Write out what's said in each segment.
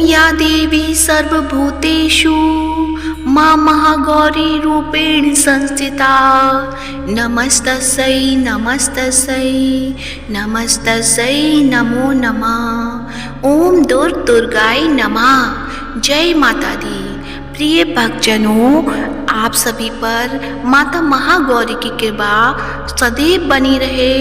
या देवी सर्वभूतेषु मां महागौरी रूपेण संस्थिता नमस्तस्यै नमस्तस्यै नमस्तस्यै नमो नमः। ओम दुर्गाय नमः। जय माता दी। प्रिय भक्तजनों, आप सभी पर माता महागौरी की कृपा सदैव बनी रहे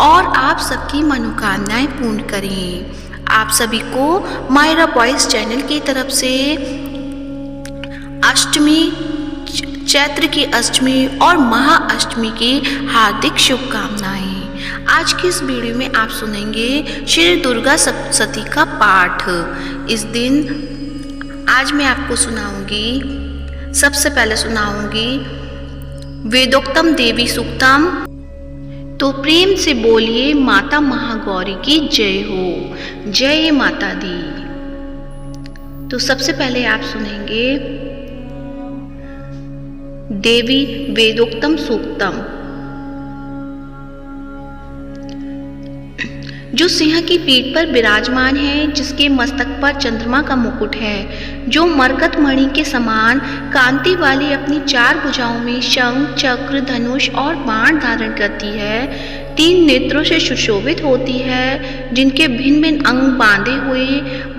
और आप सबकी मनोकामनाएं पूर्ण करें। आप सभी को मायरा वॉइस चैनल की तरफ से अष्टमी, चैत्र की अष्टमी और महाअष्टमी की हार्दिक शुभकामनाएं। आज की इस वीडियो में आप सुनेंगे श्री दुर्गा सप्तशती का पाठ। इस दिन आज मैं आपको सुनाऊंगी, सबसे पहले सुनाऊंगी वेदोक्तम देवी सूक्तम। तो प्रेम से बोलिए माता महागौरी की जय हो। जय माता दी। तो सबसे पहले आप सुनेंगे देवी वेदोक्तम सूक्तम। जो सिंह की पीठ पर विराजमान है, जिसके मस्तक पर चंद्रमा का मुकुट है, जो मरकत मणि के समान कांति वाली अपनी चार भुजाओं में शंख, चक्र, धनुष और बाण धारण करती है, तीन नेत्रों से सुशोभित होती है, जिनके भिन्न भिन्न अंग बांधे हुए,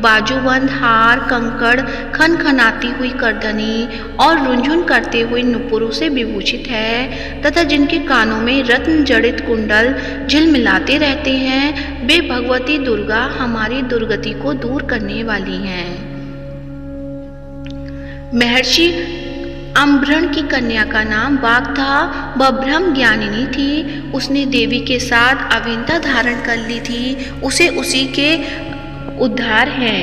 बाजूबंद हार, कंकड़, खनखनाती हुई करधनी और रुंझुन करते हुए नुपुरों से विभूषित है, तथा जिनके कानों में रत्न जड़ित कुंडल झिलमिलाते रहते हैं, वे भगवती दुर्गा हमारी दुर्गति को दूर करने वाली हैं। महर्षि अम्भृण की कन्या का नाम वाग था। वह ब्रह्म ज्ञानिनी थी। उसने देवी के साथ अभिन्नता धारण कर ली थी। उसे उसी के उद्धार है।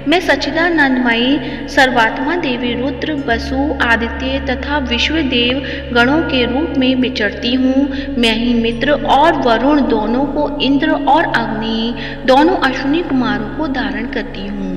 मैं सच्चिदानंदमयी सर्वात्मा देवी रुद्र, वसु, आदित्य तथा विश्वदेव गणों के रूप में विचरती हूँ। मैं ही मित्र और वरुण दोनों को, इंद्र और अग्नि दोनों अश्विनी कुमारों को धारण करती हूँ।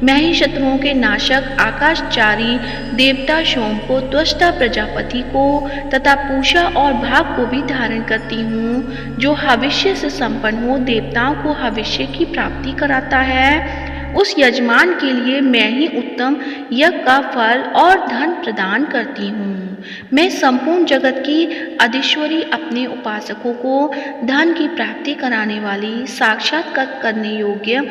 मैं ही शत्रुओं के नाशक आकाशचारी देवता सोम को, त्वष्टा प्रजापति को तथा पूषा और भाग को भी धारण करती हूँ। जो हविष्य से संपन्न हो, देवताओं को हविष्य की प्राप्ति कराता है, उस यजमान के लिए मैं ही उत्तम यज्ञ का फल और धन प्रदान करती हूँ। मैं संपूर्ण जगत की अधीश्वरी, अपने उपासकों को धन की प्राप्ति कराने वाली, साक्षात्कार करने योग्य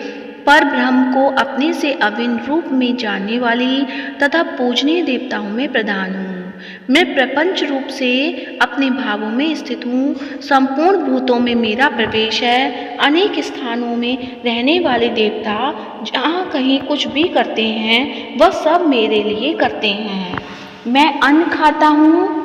पर ब्रह्म को अपने से अभिन्न रूप में जानने वाली तथा पूजनीय देवताओं में प्रधान हूँ। मैं प्रपंच रूप से अपने भावों में स्थित हूँ। संपूर्ण भूतों में मेरा प्रवेश है। अनेक स्थानों में रहने वाले देवता जहाँ कहीं कुछ भी करते हैं, वह सब मेरे लिए करते हैं। मैं अन्न खाता हूँ,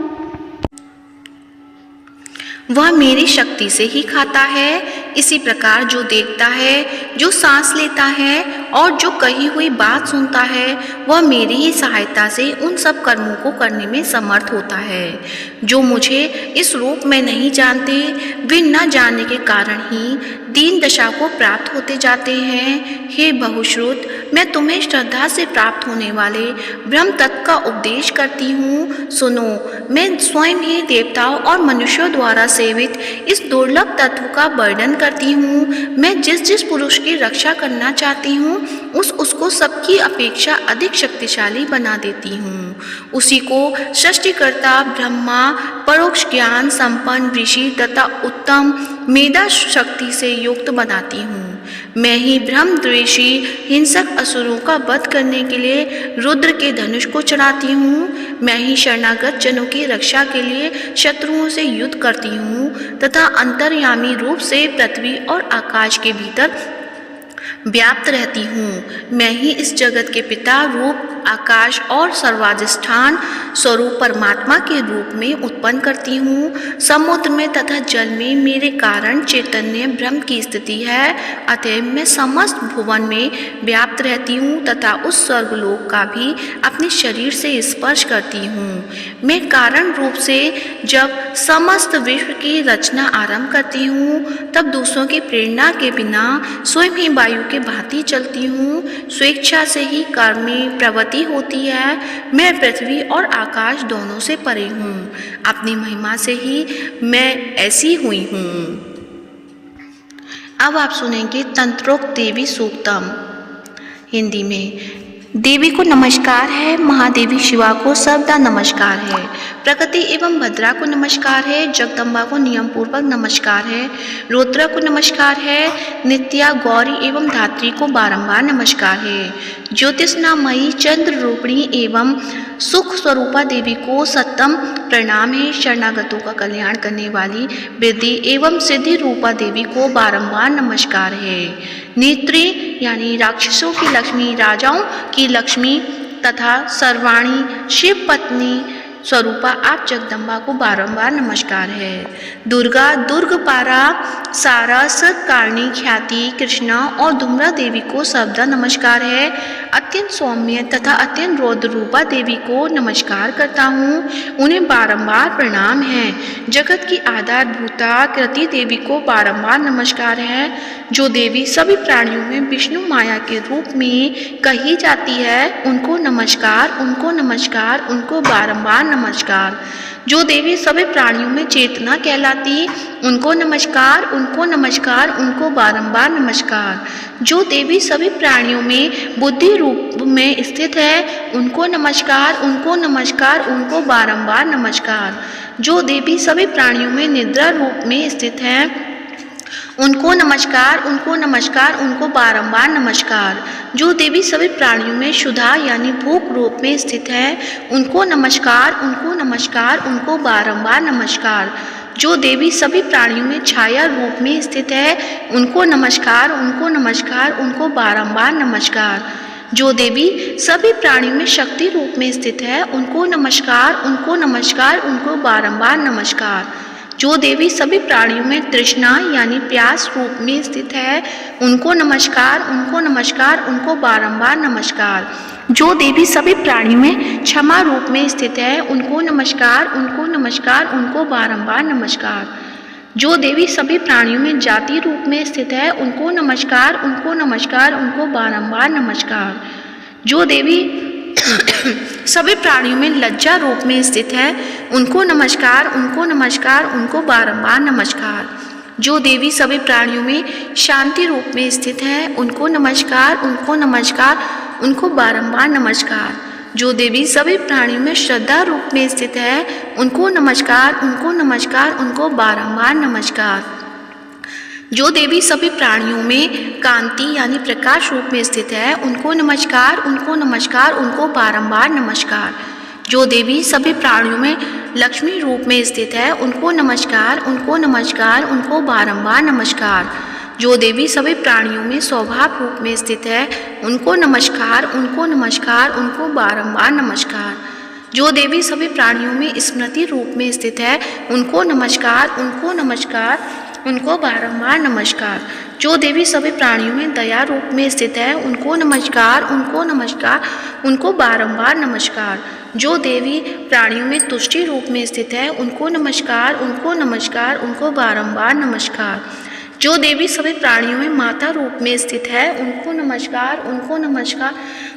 वह मेरी शक्ति से ही खाता है। इसी प्रकार जो देखता है, जो सांस लेता है और जो कही हुई बात सुनता है, वह मेरी ही सहायता से उन सब कर्मों को करने में समर्थ होता है। जो मुझे इस रूप में नहीं जानते, वे न जानने के कारण ही दीन दशा को प्राप्त होते जाते हैं। हे बहुश्रुत, मैं तुम्हें श्रद्धा से प्राप्त होने वाले ब्रह्म तत्व का उपदेश करती हूँ। सुनो, मैं स्वयं ही देवताओं और मनुष्यों द्वारा सेवित इस दुर्लभ तत्व का वर्णन करती हूँ। मैं जिस जिस पुरुष की रक्षा करना चाहती हूँ, उसको सबकी अपेक्षा अधिक शक्तिशाली बना देती हूँ। उसी को सृष्टिकर्ता ब्रह्मा, परोक्ष ज्ञान संपन्न ऋषि तथा उत्तम मेधा शक्ति से युक्त बनाती हूँ। मैं ही ब्रह्मद्वेषी हिंसक असुरों का वध करने के लिए रुद्र के धनुष को चढ़ाती हूँ। मैं ही शरणागत जनों की रक्षा के लिए शत्रुओं से युद्ध करती हूँ तथा अंतर्यामी रूप से पृथ्वी और आकाश के भीतर व्याप्त रहती हूँ। मैं ही इस जगत के पिता रूप, आकाश और सर्वाधिष्ठान स्वरूप परमात्मा के रूप में उत्पन्न करती हूँ। समुद्र में तथा जल में मेरे कारण चैतन्य ब्रह्म की स्थिति है। अतएव मैं समस्त भुवन में व्याप्त रहती हूँ तथा उस स्वर्गलोक का भी अपने शरीर से स्पर्श करती हूँ। मैं कारण रूप से जब समस्त विश्व की रचना आरंभ करती हूँ, तब दूसरों की प्रेरणा के बिना स्वयं ही वायु के भांति चलती हूँ। स्वेच्छा से ही कर्म में प्रवृत्ति होती है। मैं पृथ्वी और आकाश दोनों से परे हूँ। अपनी महिमा से ही मैं ऐसी हुई हूँ। अब आप सुनेंगे तंत्रोक्त देवी सूक्तम। हिंदी में। देवी को नमस्कार है, महादेवी शिवा को सर्वदा नमस्कार है, प्रकृति एवं भद्रा को नमस्कार है, जगदम्बा को नियम पूर्वक नमस्कार है, रुद्रा को नमस्कार है, नित्या, गौरी एवं धात्री को बारंबार नमस्कार है, ज्योतिषनामयी चंद्र रूपिणी एवं सुख स्वरूपा देवी को सत्तम प्रणाम है, शरणागतों का कल्याण करने वाली वृद्धि एवं सिद्धि रूपा देवी को बारंबार नमस्कार है, नेत्री यानी राक्षसों की लक्ष्मी, राजाओं की लक्ष्मी तथा सर्वाणी शिव पत्नी स्वरूपा आप जगदम्बा को बारंबार नमस्कार है, दुर्गा, दुर्गपारा, सारस, कारणी, ख्याति, कृष्णा और धूम्रा देवी को सर्वदा नमस्कार है, अत्यंत सौम्य तथा अत्यंत रौद्र रूपा देवी को नमस्कार करता हूँ, उन्हें बारंबार प्रणाम है, जगत की आधारभूता कृति देवी को बारंबार नमस्कार है, जो देवी सभी प्राणियों में विष्णु माया के रूप में कही जाती है, उनको नमस्कार, उनको नमस्कार, उनको बारंबार नमस्कार, जो देवी सभी प्राणियों में चेतना कहलाती, उनको नमस्कार, उनको नमस्कार, उनको बारंबार नमस्कार, जो देवी सभी प्राणियों में बुद्धि रूप में स्थित है, उनको नमस्कार, उनको नमस्कार, उनको बारंबार नमस्कार, जो देवी सभी प्राणियों में निद्रा रूप में स्थित है, उनको नमस्कार, उनको नमस्कार, उनको बारंबार नमस्कार, जो देवी सभी प्राणियों में क्षुधा यानी भूख रूप में स्थित है, उनको नमस्कार, उनको नमस्कार, उनको बारंबार नमस्कार, जो देवी सभी प्राणियों में छाया रूप में स्थित है, उनको नमस्कार, उनको नमस्कार, उनको बारंबार नमस्कार, जो देवी सभी प्राणियों में शक्ति रूप में स्थित है, उनको नमस्कार, उनको नमस्कार, उनको बारंबार नमस्कार, जो देवी सभी प्राणियों में तृष्णा यानी प्यास रूप में स्थित है, उनको नमस्कार, उनको नमस्कार, उनको बारंबार नमस्कार, जो देवी सभी प्राणियों में क्षमा रूप में स्थित है, उनको नमस्कार, उनको नमस्कार, उनको बारंबार नमस्कार, जो देवी सभी प्राणियों में जाति रूप में स्थित है, उनको नमस्कार, उनको नमस्कार, उनको बारंबार नमस्कार, जो देवी सभी प्राणियों में लज्जा रूप में स्थित है, उनको नमस्कार, उनको नमस्कार, उनको बारंबार नमस्कार, जो देवी सभी प्राणियों में शांति रूप में स्थित है, उनको नमस्कार, उनको नमस्कार, उनको बारंबार नमस्कार, जो देवी सभी प्राणियों में श्रद्धा रूप में स्थित है, उनको नमस्कार, उनको नमस्कार, उनको बारंबार नमस्कार, जो देवी सभी प्राणियों में कांति यानी प्रकाश रूप में स्थित है, उनको नमस्कार, उनको नमस्कार, उनको बारंबार नमस्कार, जो देवी सभी प्राणियों में लक्ष्मी रूप में स्थित है, उनको नमस्कार, उनको नमस्कार, उनको बारंबार नमस्कार, जो देवी सभी प्राणियों में स्वभाव रूप में स्थित है, उनको नमस्कार, उनको नमस्कार, उनको बारंबार नमस्कार, जो देवी सभी प्राणियों में स्मृति रूप में स्थित है, उनको नमस्कार, उनको नमस्कार, उनको बारंबार नमस्कार, जो देवी सभी प्राणियों में दया रूप में स्थित है, उनको नमस्कार, उनको नमस्कार, उनको बारंबार नमस्कार, जो देवी प्राणियों में तुष्टि रूप में स्थित है, उनको नमस्कार, उनको नमस्कार, उनको बारंबार नमस्कार, जो देवी सभी प्राणियों में माता रूप में स्थित है, उनको नमस्कार, उनको नमस्कार,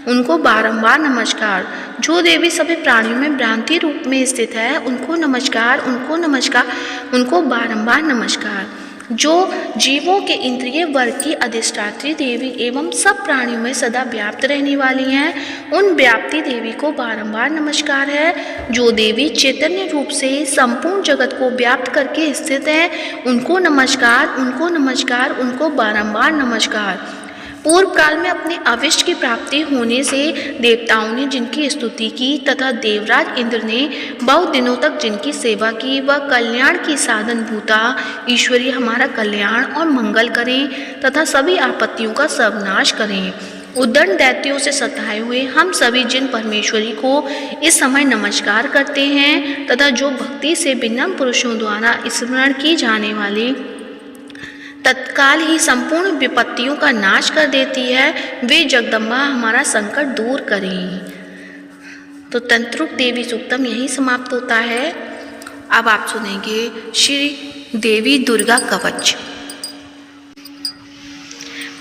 उनको बारंबार नमस्कार, जो देवी सभी प्राणियों में भ्रांति रूप में स्थित है, उनको नमस्कार, उनको नमस्कार, उनको बारंबार नमस्कार, जो जीवों के इंद्रिय वर्ग की अधिष्ठात्री देवी एवं सब प्राणियों में सदा व्याप्त रहने वाली हैं, उन व्याप्ति देवी को बारंबार नमस्कार है, जो देवी चैतन्य रूप से संपूर्ण जगत को व्याप्त करके स्थित है, उनको नमस्कार, उनको नमस्कार, उनको बारंबार नमस्कार, पूर्व काल में अपने अविष्ट की प्राप्ति होने से देवताओं ने जिनकी स्तुति की तथा देवराज इंद्र ने बहुत दिनों तक जिनकी सेवा की, वह कल्याण की साधन भूता ईश्वरी हमारा कल्याण और मंगल करें तथा सभी आपत्तियों का सर्वनाश करें। उद्दंड दैत्यों से सताए हुए हम सभी जिन परमेश्वरी को इस समय नमस्कार करते हैं तथा जो भक्ति से विनम्र पुरुषों द्वारा स्मरण की जाने वाली तत्काल ही संपूर्ण विपत्तियों का नाश कर देती है, वे जगदम्बा हमारा संकट दूर करें। तो तंत्रुक देवी सूक्तम यही समाप्त होता है। अब आप सुनेंगे श्री देवी दुर्गा कवच।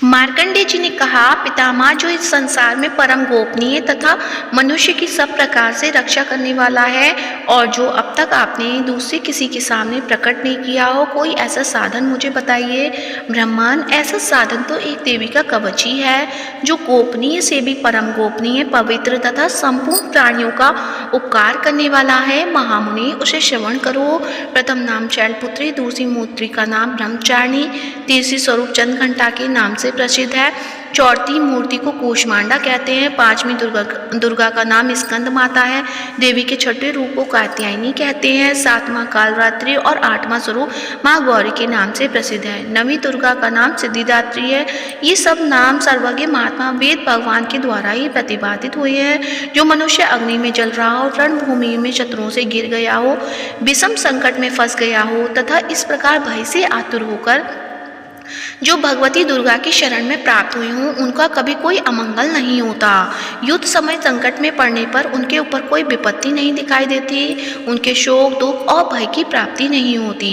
मार्कंडेय जी ने कहा, पितामह, जो इस संसार में परम गोपनीय तथा मनुष्य की सब प्रकार से रक्षा करने वाला है और जो अब तक आपने दूसरे किसी के सामने प्रकट नहीं किया हो, कोई ऐसा साधन मुझे बताइए। ब्राह्मण, ऐसा साधन तो एक देवी का कवच ही है, जो गोपनीय से भी परम गोपनीय, पवित्र तथा संपूर्ण प्राणियों का उपकार करने वाला है। महामुनि, उसे श्रवण करो। प्रथम नाम शैलपुत्री, दूसरी मूर्ति का नाम ब्रह्मचारिणी, तीसरी स्वरूप चंद घंटा के नाम से प्रसिद्ध है, चौथी मूर्ति को कूष्मांडा कहते हैं, पांचवी दुर्गा का नाम स्कंद माता है, देवी के छठे रूप को कात्यायनी कहते हैं, सातवां कालरात्रि और आठवां स्वरूप माँ गौरी के नाम से प्रसिद्ध है, नवीं दुर्गा का नाम सिद्धिदात्री है। ये सब नाम सर्वज्ञ महात्मा वेद भगवान के द्वारा ही प्रतिपादित हुए हैं। जो मनुष्य अग्नि में जल रहा हो, रणभूमि में शत्रुओं से गिर गया हो, विषम संकट में फंस गया हो तथा इस प्रकार भय से आतुर होकर जो भगवती दुर्गा की शरण में प्राप्त हुए हों, उनका कभी कोई अमंगल नहीं होता। युद्ध समय संकट में पड़ने पर उनके ऊपर कोई विपत्ति नहीं दिखाई देती, उनके शोक, दुख और भय की प्राप्ति नहीं होती।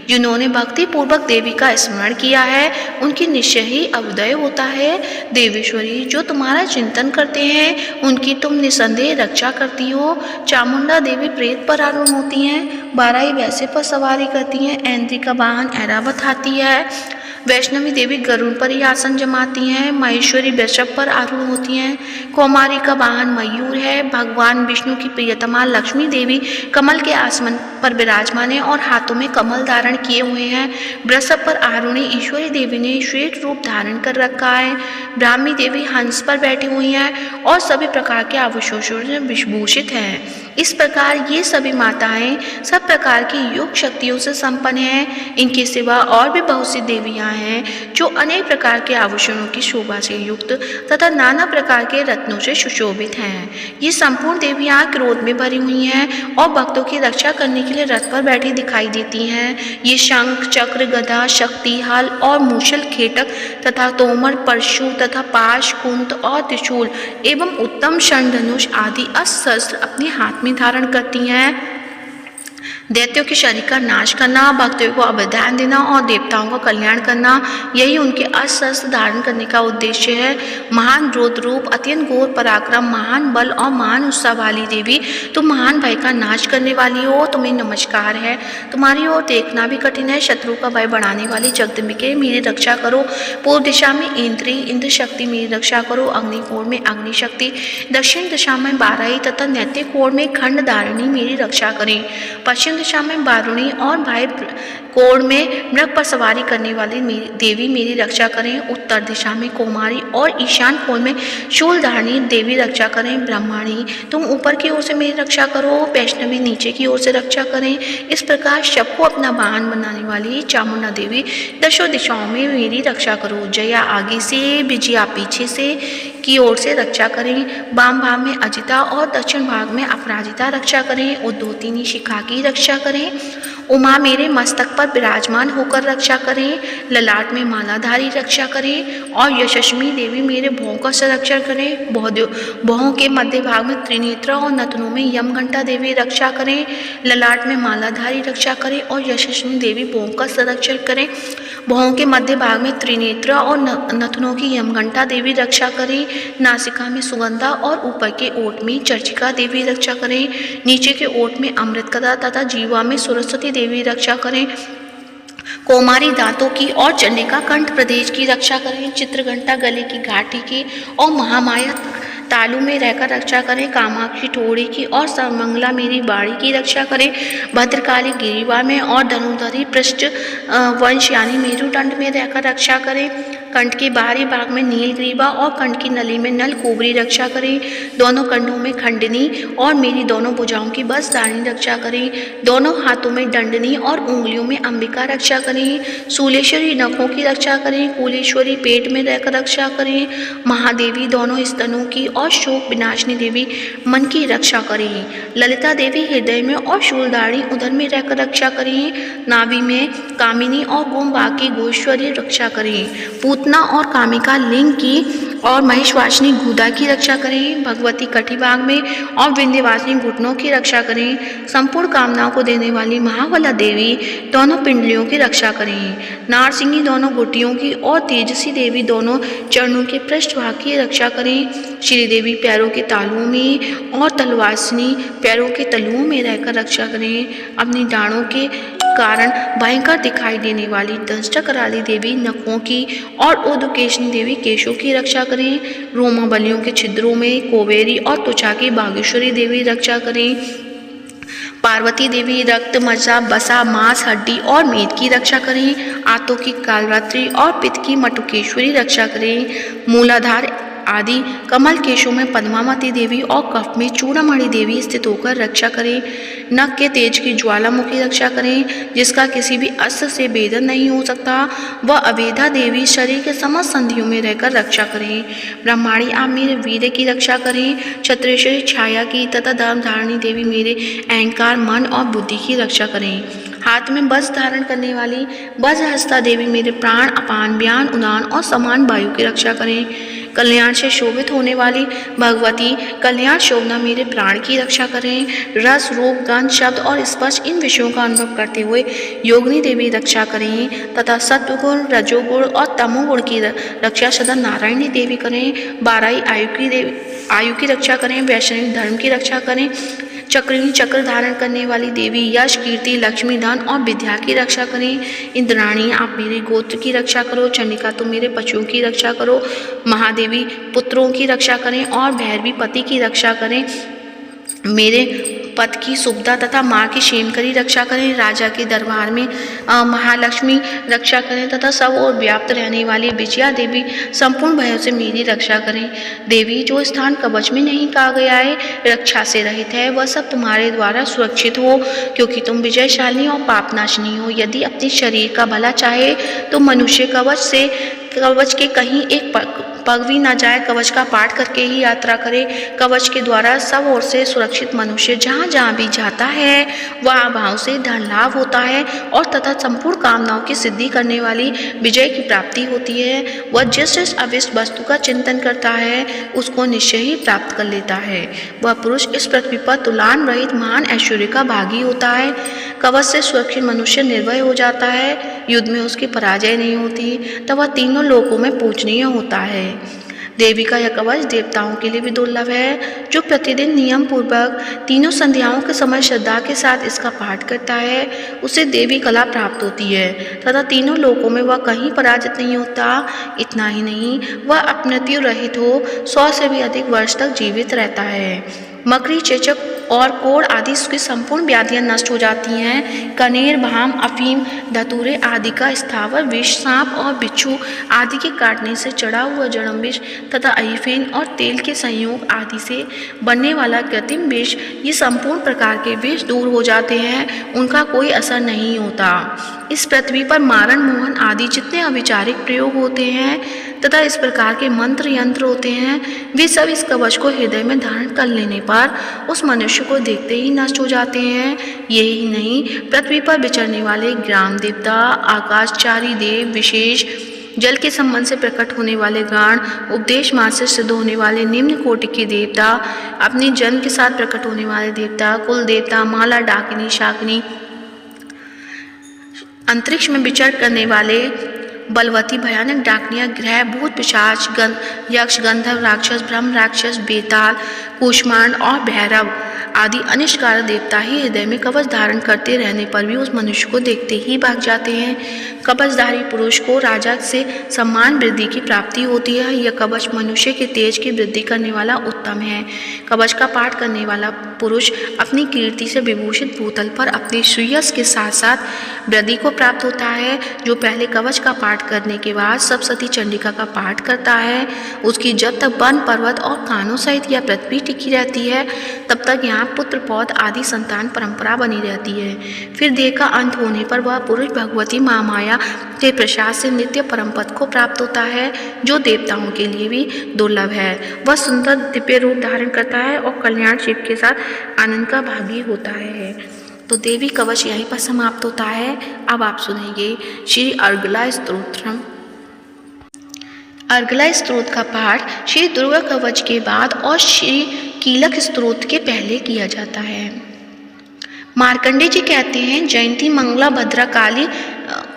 जिन्होंने भक्ति पूर्वक देवी का स्मरण किया है, उनकी निश्चय ही अभ्युदय होता है। देवेश्वरी, जो तुम्हारा चिंतन करते हैं, उनकी तुम निसंदेह रक्षा करती हो। चामुंडा देवी प्रेत पर आरूढ़ होती हैं, बाराही वैसे पर सवारी करती हैं, ऐन्द्री का वाहन ऐरावत हाथी है, वैष्णवी देवी गरुड़ पर ही आसन जमाती हैं, महेश्वरी वृषभ पर आरूढ़ होती हैं, कौमारी का वाहन मयूर है, भगवान विष्णु की प्रियतमा लक्ष्मी देवी कमल के आसमान पर विराजमान है और हाथों में कमल धारण किए हुए हैं, वृषभ पर आरूढ़ी ईश्वरी देवी ने श्वेत रूप धारण कर रखा है, ब्राह्मी देवी हंस पर बैठी हुई हैं और सभी प्रकार के आभूषणों से विभूषित हैं। इस प्रकार ये सभी माताएं सब प्रकार की योग शक्तियों से संपन्न हैं। इनके सिवा और भी बहुत सी देवियां हैं जो अनेक प्रकार के आभूषणों की शोभा से युक्त तथा नाना प्रकार के रत्नों से सुशोभित हैं। ये संपूर्ण देवियां क्रोध में भरी हुई हैं और भक्तों की रक्षा करने के लिए रथ पर बैठी दिखाई देती हैं। ये शंख, चक्र, गदा, शक्ति, हल और मूषल, खेटक तथा तोमर, परशु तथा पाश, कुंत और त्रिशूल एवं उत्तम शरण, धनुष आदि अस्त्र अपने हाथ में धारण करती हैं। दैत्यों के शरीर का नाश करना, भक्तों को अभयदान देना और देवताओं का कल्याण करना, यही उनके अस्त्र धारण करने का उद्देश्य है। महान रौद्र रूप, अत्यंत घोर पराक्रम, महान बल और महान उत्साह वाली देवी, तुम महान भय का नाश करने वाली हो, तुम्हें नमस्कार है। तुम्हारी ओर देखना भी कठिन है। शत्रु का भय बढ़ाने वाली जगदम्बिके, मेरी रक्षा करो। पूर्व दिशा में इंद्री, इंद्र शक्ति, मेरी रक्षा करो। अग्नि कोण में अग्नि शक्ति, दक्षिण दिशा में बाराही तथा नैत्य कोण में खंड धारिणी, मेरी रक्षा करें। पश्चिम दिशा में बारुणी और भाई कोण में मृग पर सवारी करने वाली देवी मेरी रक्षा करें। उत्तर दिशा में कौमारी और ईशान कोण में शूलधारिणी देवी रक्षा करें। ब्रह्माणी, तुम ऊपर की ओर से मेरी रक्षा करो। वैष्णवी नीचे की ओर से रक्षा करें। इस प्रकार सबको अपना वाहन बनाने वाली चामुंडा देवी दशों दिशाओं में मेरी रक्षा करो। जया आगे से, विजया पीछे से की ओर से रक्षा करें। वाम भाग में अजिता और दक्षिण भाग में अपराजिता रक्षा करें। उद्योतिनी शिखा की रक्षा करें। उमा मेरे मस्तक पर विराजमान होकर रक्षा करें। ललाट में मालाधारी रक्षा करें और यशस्वी देवी मेरे भौं का संरक्षण करें। भौं के मध्य भाग में त्रिनेत्रा और नथनों में यमघंटा देवी रक्षा करें। ललाट में मालाधारी रक्षा करें और यशस्वी देवी भौं का संरक्षण करें। भौं के मध्य भाग में त्रिनेत्रा और नथनों की यमघंटा देवी रक्षा करें। नासिका में सुगंधा और ऊपर के ओठ में चर्चिका देवी रक्षा करें। नीचे के ओठ में अमृत कथा तथा जीवा में सरस्वती देवी रक्षा करें। कौमारी दांतों की और चंडिका कंठ प्रदेश की रक्षा करें। चित्रघंटा गले की घाटी की और महामाया तालु में रहकर रक्षा करें। कामाक्षी ठोड़ी की और सर्वमंगला मेरी बाड़ी की रक्षा करें। भद्रकाली गिरिवा में और धनुधरी पृष्ठ वंश यानी मेरुदंड में रहकर रक्षा करें। कंठ के बाहरी भाग में नीलग्रीवा और कंठ की नली में नल कोबरी रक्षा करें। दोनों कंधों में खंडनी और मेरी दोनों भुजाओं की बसधारिणी रक्षा करें। दोनों हाथों में दंडनी और उंगलियों में अंबिका रक्षा करें। शूलेश्वरी नखों की रक्षा करें। कुलेश्वरी पेट में रहकर रक्षा करें। महादेवी दोनों स्तनों की और शोक विनाशिनी देवी मन की रक्षा करें। ललिता देवी हृदय में और शूलधारिणी उदर में रहकर रक्षा करें। नाभि में कामिनी और गोमबाकी गोश्वरी रक्षा करें। पूतना और कामिका लिंग की और महिषवासिनी गुदा की रक्षा करें, भगवती कटिभाग में और विंध्यवासिनी घुटनों की रक्षा करें, संपूर्ण कामनाओं को देने वाली महाबला देवी दोनों पिंडलियों की रक्षा करें, नारसिंगी दोनों घुटियों की और तेजसी देवी दोनों चरणों के पृष्ठभाग की रक्षा करें, श्री देवी पैरों के तालुओं में और तलवासिनी पैरों के तलुओं में रहकर रक्षा करें, अपनी डाँड़ों के कारण भयंकर दिखाई देने वाली दंष्टकराली देवी नखों की और उदुकेशनी देवी केशों की रक्षा करें, रोमावलियों के छिद्रों में कोवेरी और त्वचा की बागेश्वरी देवी रक्षा करें, पार्वती देवी रक्त, मज्जा, बसा, मांस, हड्डी और मेद की रक्षा करें, आंतों की कालरात्रि और पित्त की मटुकेश्वरी रक्षा करें, मूलाधार आदि कमल केशों में पद्मावती देवी और कफ में चूड़ामणि देवी स्थित होकर रक्षा करें, नख के तेज की ज्वालामुखी रक्षा करें, जिसका किसी भी अस्त्र से भेदन नहीं हो सकता, वह अवेधा देवी शरीर के समस्त संधियों में रहकर रक्षा करें, ब्रह्माणी आप मेरे वीर्य की रक्षा करें, क्षत्रेश्वरी छाया की तथा धर्मधारिणी देवी मेरे अहंकार, मन और बुद्धि की रक्षा करें, हाथ में वज्र धारण करने वाली वज्रहस्ता देवी मेरे प्राण, अपान, व्यान, उदान और समान वायु की रक्षा करें, कल्याण से शोभित होने वाली भगवती कल्याण शोभना मेरे प्राण की रक्षा करें, रस, रूप, गंध, शब्द और स्पर्श इन विषयों का अनुभव करते हुए योगिनी देवी रक्षा करें तथा सत्वगुण, रजोगुण और तमोगुण की रक्षा सदा नारायणी देवी करें, बाराई आयु की रक्षा करें, वैष्णवी धर्म की रक्षा करें, चक्रिणी चक्र धारण करने वाली देवी यश, कीर्ति, लक्ष्मी, धन और विद्या की रक्षा करें, इंद्राणी आप मेरे गोत्र की रक्षा करो, चंडिका तुम मेरे पशुओं की रक्षा करो, महादेवी पुत्रों की रक्षा करें और भैरवी पति की रक्षा करें, मेरे पद की सुविधा तथा माँ की क्षेमकरी रक्षा करें, राजा के दरबार में महालक्ष्मी रक्षा करें तथा सब और व्याप्त रहने वाली विजया देवी संपूर्ण भयों से मेरी रक्षा करें, देवी जो स्थान कवच में नहीं कहा गया है रक्षा से रहित है वह सब तुम्हारे द्वारा सुरक्षित हो, क्योंकि तुम विजयशाली और पापनाशनी हो, यदि अपने शरीर का भला चाहे तो मनुष्य कवच के कहीं एक पग भी न जाए, कवच का पाठ करके ही यात्रा करे, कवच के द्वारा सब ओर से सुरक्षित मनुष्य जहाँ जहाँ भी जाता है वह भाव से धन लाभ होता है और तथा संपूर्ण कामनाओं की सिद्धि करने वाली विजय की प्राप्ति होती है, वह जिस जिस अविष्ट वस्तु का चिंतन करता है उसको निश्चय ही प्राप्त कर लेता है, वह पुरुष इस पृथ्वी पर तुलान रहित महान ऐश्वर्य का भागी होता है, कवच से सुरक्षित मनुष्य निर्भय हो जाता है, युद्ध में उसकी पराजय नहीं होती, तब वह तीनों लोकों में पूजनीय होता है। देवी का यह कवच देवताओं के लिए भी दुर्लभ है, जो प्रतिदिन नियम पूर्वक तीनों संध्याओं के समय श्रद्धा के साथ इसका पाठ करता है उसे देवी कला प्राप्त होती है तथा तीनों लोकों में वह कहीं पराजित नहीं होता, इतना ही नहीं वह अपमृत्यु रहित हो 100 से भी अधिक वर्ष तक जीवित रहता है, मकड़ी, चेचक और कोढ़ आदि उसकी संपूर्ण व्याधियां नष्ट हो जाती हैं, कनेर, भाम, अफीम, धतूरे आदि का स्थावर विष, सांप और बिच्छू आदि के काटने से चढ़ा हुआ जड़म विष तथा अहिफेन और तेल के संयोग आदि से बनने वाला कृत्रिम विष, ये संपूर्ण प्रकार के विष दूर हो जाते हैं, उनका कोई असर नहीं होता। इस पृथ्वी पर मारण, मोहन आदि जितने अविचारिक प्रयोग होते हैं तथा इस प्रकार के मंत्र यंत्र होते हैं वे सब इस कवच को हृदय में धारण कर लेने पर उस मनुष्य को देखते ही नष्ट हो जाते हैं। यही नहीं, पृथ्वी पर विचरने वाले ग्राम देवता, आकाशचारी देव, विशेष जल के संबंध से प्रकट होने वाले गण, उपदेश मार्ग से सिद्ध होने वाले निम्न कोटि के देवता, अपने जन्म के साथ प्रकट होने वाले देवता, कुल देवता, माला, डाकिनी, शाकिनी, अंतरिक्ष में विचर करने वाले बलवती भयानक डाकनियाँ, ग्रह, भूत, पिशाच, यक्ष, गंधर्व, राक्षस, ब्रह्म राक्षस, बेताल, कूष्मांड और भैरव आदि अनिष्टकारक देवता ही हृदय में कवच धारण करते रहने पर भी उस मनुष्य को देखते ही भाग जाते हैं। कवचधारी पुरुष को राजा से सम्मान वृद्धि की प्राप्ति होती है। यह कवच मनुष्य के तेज की वृद्धि करने वाला उत्तम है। कवच का पाठ करने वाला पुरुष अपनी कीर्ति से विभूषित भूतल पर अपने श्रेयस के साथ साथ वृद्धि को प्राप्त होता है। जो पहले कवच का पाठ करने के बाद सप्तशती चंडिका का पाठ करता है, उसकी जब तक वन, पर्वत और कानों सहित यह पृथ्वी टिकी रहती है, तब तक यहाँ पुत्र, पौध आदि संतान परंपरा बनी रहती है। फिर देह का अंत होने पर वह पुरुष भगवती महामाया के प्रसाद से नित्य परम पद को प्राप्त होता है, जो देवताओं के लिए भी दुर्लभ है। वह सुंदर दिव्य रूप धारण करता है और कल्याण शिव के साथ आनंद का भागी होता है। तो देवी कवच यहीं पर समाप्त होता है। अब आप सुनेंगे श्री अर्गला स्तोत्रम। अर्गला स्तोत्र का पाठ श्री दुर्गा कवच के बाद और श्री कीलक स्तोत्र के पहले किया जाता है। मार्कंडे जी कहते हैं, जयंती मंगला भद्रा काली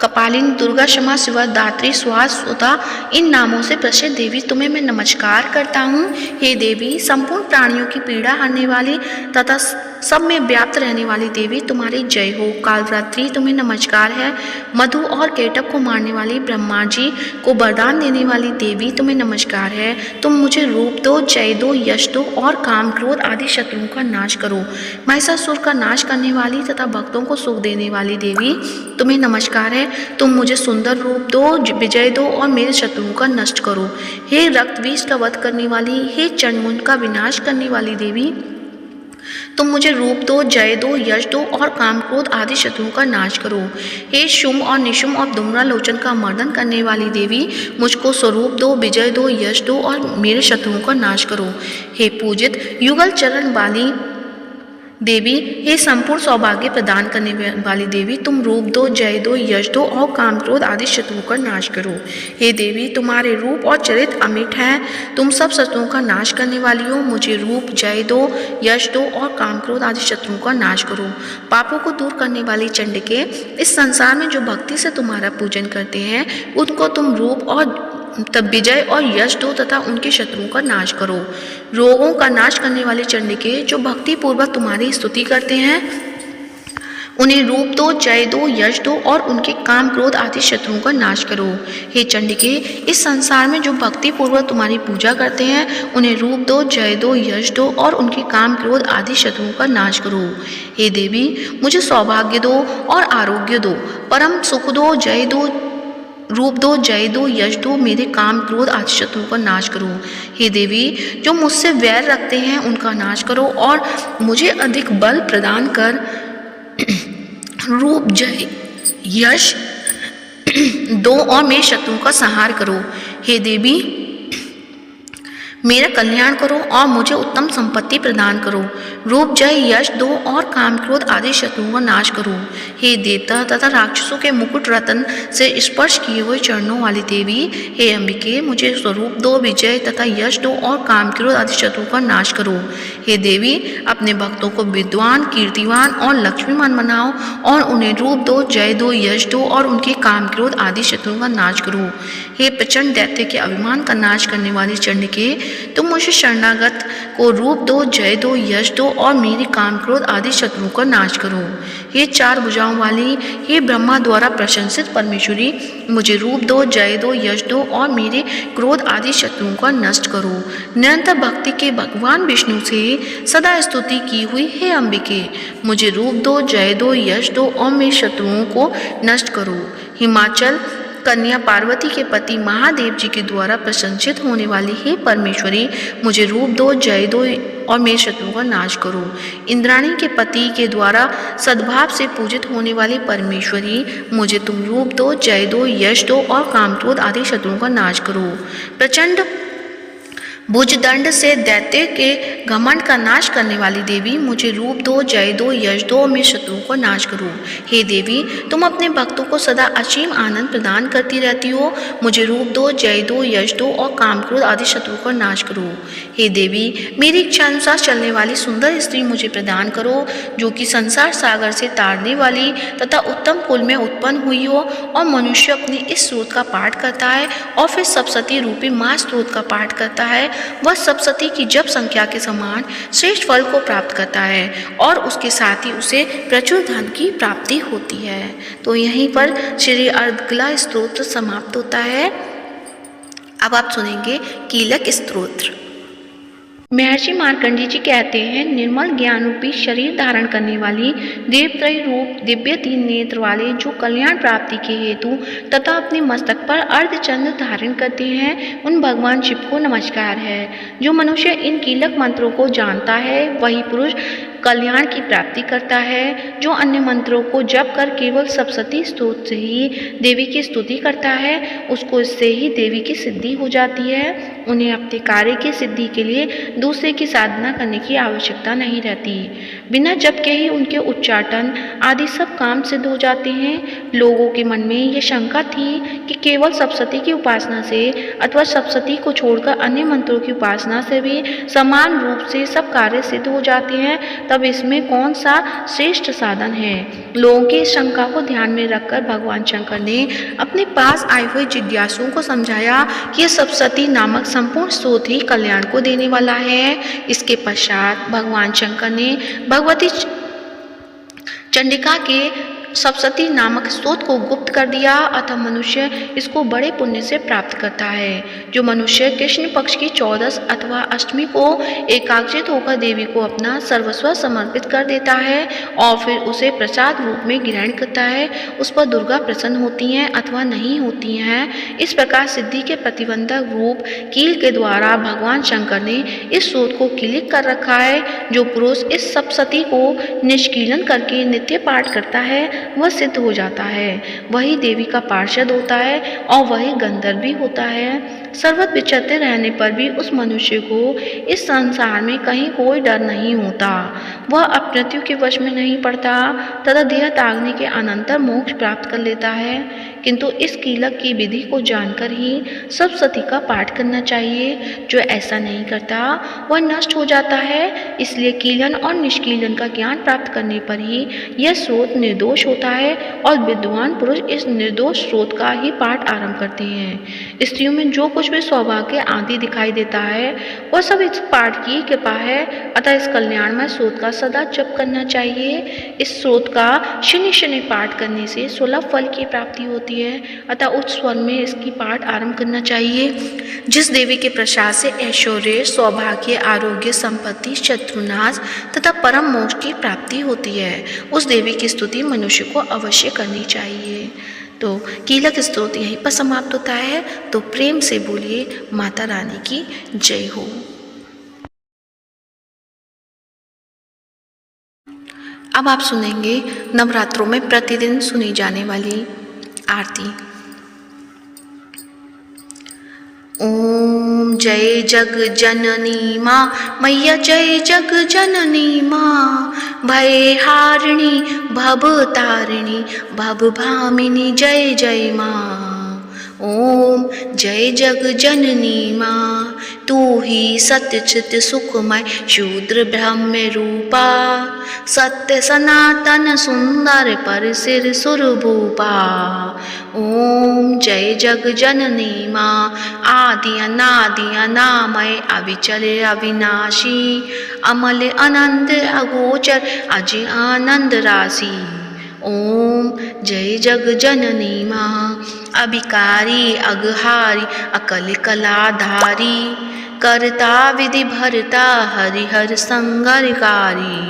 कपालिनी दुर्गा क्षमा शिवा दात्री स्वाहा सुधा इन नामों से प्रसिद्ध देवी तुम्हें मैं नमस्कार करता हूँ। हे देवी, संपूर्ण प्राणियों की पीड़ा हरने वाली तथा सब में व्याप्त रहने वाली देवी तुम्हारी जय हो। कालरात्रि तुम्हें नमस्कार है। मधु और केटक को मारने वाली ब्रह्मा जी को वरदान देने वाली देवी तुम्हें नमस्कार है। तुम मुझे रूप दो, जय दो, यश दो और काम क्रोध आदि शत्रुओं का नाश करो। महिषासुर का नाश करने वाली तथा भक्तों को सुख देने वाली देवी तुम्हें नमस्कार है। तुम मुझे सुंदर रूप दो, विजय दो और मेरे शत्रुओं का नष्ट करो। हे रक्त बीज का वध करने वाली, हे चंडमुंड का विनाश करने वाली देवी, तुम मुझे रूप दो, जय दो, यश दो और काम क्रोध आदि शत्रुओं का नाश करो। हे शुम और निशुम और धूम्रा लोचन का मर्दन करने वाली देवी, मुझको स्वरूप दो, विजय दो, यश दो और मेरे शत्रुओं का नाश करो। हे पूजित युगल चरण वाली देवी, हे संपूर्ण सौभाग्य प्रदान करने वाली देवी, तुम रूप दो, जय दो, यश दो और काम क्रोध आदि शत्रुओं का नाश करो। हे देवी, तुम्हारे रूप और चरित्र अमिट है। तुम सब शत्रुओं का नाश करने वाली हो। मुझे रूप, जय दो, यश दो और काम क्रोध आदि शत्रुओं का नाश करो। पापों को दूर करने वाली चंडिके, इस संसार में जो भक्ति से तुम्हारा पूजन करते हैं उनको तुम रूप और तब विजय और यश दो तथा उनके शत्रुओं का नाश करो। रोगों का नाश करने वाले चंडिके, जो भक्ति पूर्वक तुम्हारी स्तुति करते हैं उन्हें रूप दो, जय दो, यश दो और उनके काम क्रोध आदि शत्रुओं का नाश करो। हे चंडिके, इस संसार में जो भक्ति पूर्वक तुम्हारी पूजा करते हैं उन्हें रूप दो, जय दो, यश दो और उनके काम क्रोध आदि शत्रुओं का नाश करो। हे देवी, मुझे सौभाग्य दो और आरोग्य दो, परम सुख दो, जय दो, रूप दो, जय दो, यश दो, मेरे काम क्रोध आदि शत्रुओं का नाश करो। हे देवी, जो मुझसे वैर रखते हैं उनका नाश करो और मुझे अधिक बल प्रदान कर रूप, जय, यश दो और मेरे शत्रुओं का संहार करो। हे देवी, मेरा कल्याण करो और मुझे उत्तम संपत्ति प्रदान करो। रूप, जय, यश दो और काम क्रोध आदि शत्रुओं का नाश करो। हे देवता तथा राक्षसों के मुकुट रत्न से स्पर्श किए हुए चरणों वाली देवी, हे अंबिके, मुझे स्वरूप दो, विजय तथा यश दो और काम क्रोध आदि शत्रुओं का नाश करो। हे देवी, अपने भक्तों को विद्वान, कीर्तिवान और लक्ष्मीवान बनाओ और उन्हें रूप दो, जय दो, यश दो और उनके काम क्रोध आदि शत्रुओं का नाश करो। हे प्रचंड दैत्य के अभिमान का नाश करने वाली चंडिके, तुम मुझे शरणागत को रूप दो, जय दो, यश दो और मेरे काम क्रोध आदि शत्रुओं का नाश करो। हे चार भुजाओं वाली, हे ब्रह्मा द्वारा प्रशंसित परमेश्वरी, मुझे रूप दो, जय दो, यश दो और मेरे क्रोध आदि शत्रुओं का नष्ट करो। निरंतर भक्ति के भगवान विष्णु से सदा स्तुति की हुई हे अंबिके, मुझे रूप दो, जय दो, यश दो और मेरे शत्रुओं को नष्ट करो। हिमाचल कन्या पार्वती के पति महादेव जी के द्वारा प्रशंसित होने वाली हे परमेश्वरी, मुझे रूप दो, जय दो और मेरे शत्रुओं का नाश करो। इंद्राणी के पति के द्वारा सद्भाव से पूजित होने वाली परमेश्वरी, मुझे तुम रूप दो, जय दो, यश दो और काम क्रोध आदि शत्रुओं का नाश करो। प्रचंड भुजदंड से दैत्य के घमंड का नाश करने वाली देवी, मुझे रूप दो, जय दो, यश दो और मेरे शत्रुओं को नाश करो। हे देवी, तुम अपने भक्तों को सदा असीम आनंद प्रदान करती रहती हो। मुझे रूप दो, जय दो, यश दो और काम क्रोध आदि शत्रुओं को नाश करो। हे देवी, मेरी इच्छा अनुसार चलने वाली सुंदर स्त्री मुझे प्रदान करो, जो कि संसार सागर से तारने वाली तथा उत्तम कुल में उत्पन्न हुई हो और मनुष्य अपने इस स्रोत का पाठ करता है और फिर सप्तशती रूपी माँ स्रोत का पाठ करता है। वह सप्तशती की जप संख्या के समान श्रेष्ठ फल को प्राप्त करता है और उसके साथ ही उसे प्रचुर धन की प्राप्ति होती है। तो यहीं पर श्री अर्गला स्तोत्र समाप्त होता है। अब आप सुनेंगे कीलक स्तोत्र। महर्षि मार्कंडेय जी कहते हैं, निर्मल ज्ञान रूपी शरीर धारण करने वाली देवत्रयी रूप दिव्य तीन नेत्र वाले, जो कल्याण प्राप्ति के हेतु तथा अपने मस्तक पर अर्धचंद्र धारण करते हैं, उन भगवान शिव को नमस्कार है। जो मनुष्य इन कीलक मंत्रों को जानता है वही पुरुष कल्याण की प्राप्ति करता है। जो अन्य मंत्रों को जप कर केवल सप्तशती स्तोत्र से ही देवी की स्तुति करता है, उसको इससे ही देवी की सिद्धि हो जाती है। उन्हें अपने कार्य की सिद्धि के लिए दूसरे की साधना करने की आवश्यकता नहीं रहती। बिना जप के ही उनके उच्चाटन आदि सब काम सिद्ध हो जाते हैं। लोगों के मन में यह शंका थी कि केवल सप्तशती की उपासना से अथवा सप्तशती को छोड़कर अन्य मंत्रों की उपासना से भी समान रूप से सब कार्य सिद्ध हो जाते हैं, तब इसमें कौन सा श्रेष्ठ साधन है। लोगों की इस शंका को ध्यान में रखकर भगवान शंकर ने अपने पास आए हुए जिज्ञासुओं को समझाया कि यह सप्तशती नामक संपूर्ण स्तोत्र ही कल्याण को देने वाला है। इसके पश्चात भगवान शंकर ने भगवती चंडिका के सप्तशती नामक स्तोत्र को गुप्त कर दिया, अतः मनुष्य इसको बड़े पुण्य से प्राप्त करता है। जो मनुष्य कृष्ण पक्ष की 14 अथवा अष्टमी को एकाग्रचित होकर देवी को अपना सर्वस्व समर्पित कर देता है और फिर उसे प्रसाद रूप में ग्रहण करता है, उस पर दुर्गा प्रसन्न होती हैं अथवा नहीं होती हैं। इस प्रकार सिद्धि के प्रतिबंधक रूप कील के द्वारा भगवान शंकर ने इस स्तोत्र को किलिक कर रखा है। जो पुरुष इस सप्तशती को निष्कीलन करके नित्य पाठ करता है वह सिद्ध हो जाता है, वही देवी का पार्षद होता है और वही गंधर्व भी होता है। सर्वत्र विचरते रहने पर भी उस मनुष्य को इस संसार में कहीं कोई डर नहीं होता। वह अपमृत्यु के वश में नहीं पड़ता तथा देह त्यागने के अनंतर मोक्ष प्राप्त कर लेता है। किंतु इस कीलक की विधि को जानकर ही सप्तशती का पाठ करना चाहिए। जो ऐसा नहीं करता वह नष्ट हो जाता है। इसलिए कीलन और निष्कीलन का ज्ञान प्राप्त करने पर ही यह स्रोत निर्दोष होता है और विद्वान पुरुष इस निर्दोष स्रोत का ही पाठ आरंभ करते हैं। स्त्रियों में जो कुछ भी सौभाग्य आदि दिखाई देता है वह सब इस पाठ की कृपा है, अतः इस कल्याणमय स्रोत का सदा जप करना चाहिए। इस स्रोत का शनि शनि पाठ करने से सुलभ फल की प्राप्ति होती है, अतः उच्च स्वर में इसकी पाठ आरंभ करना चाहिए। जिस देवी के प्रसाद से ऐश्वर्य, सौभाग्य, आरोग्य, संपत्ति, शत्रुनाश तथा परम मोक्ष की प्राप्ति होती है, उस देवी की स्तुति मनुष्य को अवश्य करनी चाहिए। तो कीलक स्तोत्र यहीं पर समाप्त होता है। तो प्रेम से बोलिए माता रानी की जय हो। अब आप सुनेंगे नवरात्रों में प्रतिदिन सुनी जाने वाली आरती। ओम जय जग जननी माँ मैया, जय जग जननी माँ, भयहारिणी भवतारिणी भवभामिनी, जय जय माँ। ओम जय जग जननी माँ, तू ही सत्य चित सुखमय शूद्र ब्रह्म रूपा, सत्य सनातन सुंदर पर सिर सुरभूपा। ओम जय जग जननी माँ, आदि अनादि अनामय अविचल अविनाशी, अमल अनंत अगोचर अज आनंद राशि। ओम जय जग जननी माँ, अभिकारी अगहारी अकल कलाधारी, करता विधि भरता हरिहर संगरकारी।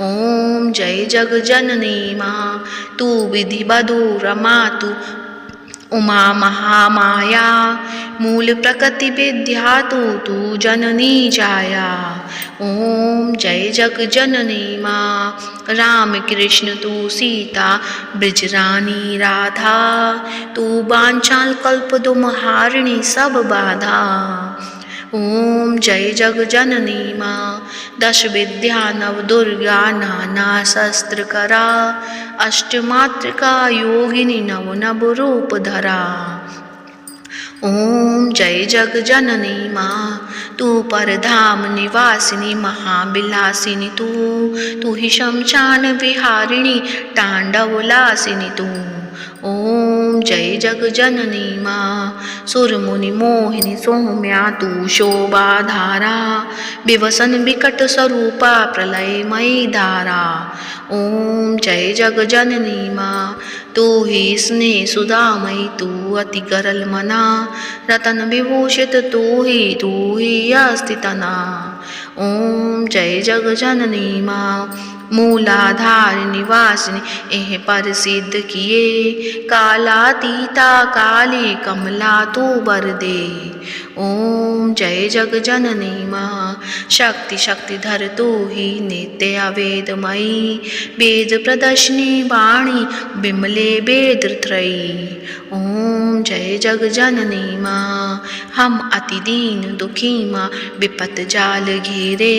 ओम जय जग जननी माँ, तू विधि बधूर मातु उमा महामाया, मूल प्रकृति विद्या तू जननी जाया। ओम जय जग जननी माँ, राम कृष्ण तू सीता ब्रजरानी राधा, तू बांछाल कल्प दुमहारिणी सब बाधा। ओम जय जग जननी माँ, दश विद्या नव दुर्गा नाना शस्त्र करा, अष्टमात्रिका योगिनी नव नव रूप धरा। ओम जय जग जननी माँ, तू परधाम निवासिनी महाविलासिनी, तू ही शमशान विहारिणी तांडवलासिनी तू। ओम जय जग जननी माँ, सुर मुनि मोहिनी सौम्या तू शोभा धारा, विवसन विकट स्वरूपा प्रलयमयी धारा। ओम जय जग जननी माँ, तू ही स्नेह सुधामयी तू अति गरल मना, रतन विभूषित तू ही अस्तितना। ओम जय जग जननी माँ, मूलाधार निवासिनी एह पर सिद्ध किए, कालातीता काली कमला तू बर दे। ओम जय जग जननी माँ, शक्ति शक्तिधर तू ही नित्य अवेदमयी, वेद प्रदर्शिनी वाणी बिमले वेद त्रयी। ओम जय जग जननी माँ, हम अति दीन दुखी माँ, विपत जाल घेरे,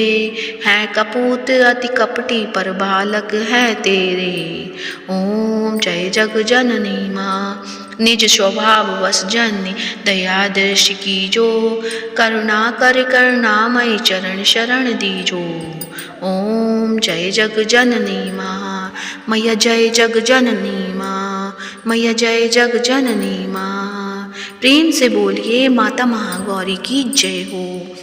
है कपूत अति कपटी पर बालक है तेरे। ओम जय जग जननी माँ, निज स्वभाव वश जननी दया दृष्टि कीजो, करुणा कर करुणामय चरण शरण दीजो। ओम जय जग जननी माँ, मैया जय जग जननी माँ, मैया जय जग जननी माँ। प्रेम से बोलिए माता महागौरी की जय हो।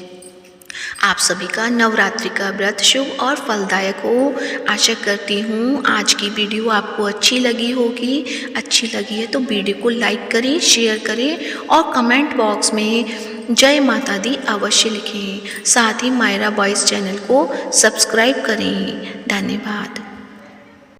आप सभी का नवरात्रि का व्रत शुभ और फलदायक हो। आशा करती हूँ आज की वीडियो आपको अच्छी लगी होगी। अच्छी लगी है तो वीडियो को लाइक करें, शेयर करें और कमेंट बॉक्स में जय माता दी अवश्य लिखें। साथ ही मायरा वॉइस चैनल को सब्सक्राइब करें। धन्यवाद।